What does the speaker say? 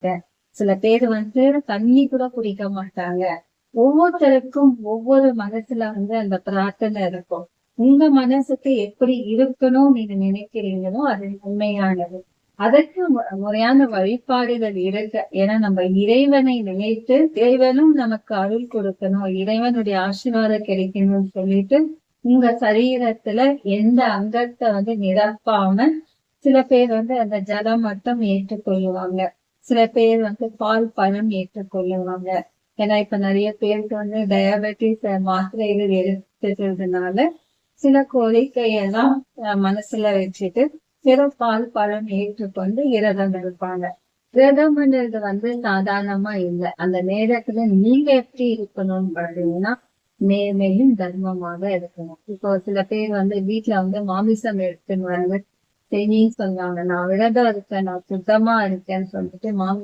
இருக்கேன். சில பேர் தண்ணி கூட குடிக்க மாட்டாங்க. ஒவ்வொருத்தருக்கும் ஒவ்வொரு மனசுல அந்த பிரார்த்தனை இருக்கும். உங்க மனசுக்கு எப்படி இருக்கணும் நீங்க நினைக்கிறீங்களோ அது உண்மையானது. அதற்கு முறையான வழிபாடுகள் இருக்கு. ஏன்னா நம்ம இறைவனை நினைத்து இறைவனும் நமக்கு அருள் கொடுக்கணும், இறைவனுடைய ஆசீர்வாதம் கிடைக்கணும்னு சொல்லிட்டு உங்க சரீரத்துல எந்த அங்கத்தை நிரப்பாம சில பேர் அந்த ஜலம் மட்டும் ஏற்றுக்கொள்ளுவாங்க. சில பேர் பால் பழம் ஏற்றுக்கொள்ளுவாங்க. ஏன்னா இப்ப நிறைய பேருக்கு டயபெட்டிஸ் மாத்திரைகள் எடுத்துக்கிறதுனால சில கோரிக்கையெல்லாம் மனசுல வச்சுட்டு வெறும் பால் பழம் ஏற்றுக்கொண்டு விரதம் இருப்பாங்க. விரதம்ன்றது சாதாரணமா இல்லை. அந்த நேரத்துல நீங்க எப்படி இருக்கணும்னு பாத்தீங்கன்னா நேர்மையும் தர்மமாக இருக்கணும். இப்போ சில பேர் வீட்டுல மாமிசம் எடுத்துன்னு செய்யின்னு சொன்னாங்க, நான் விரதம் இருக்கேன், நான் சுத்தமா இருக்கேன்னு சொல்லிட்டு மாமிசம்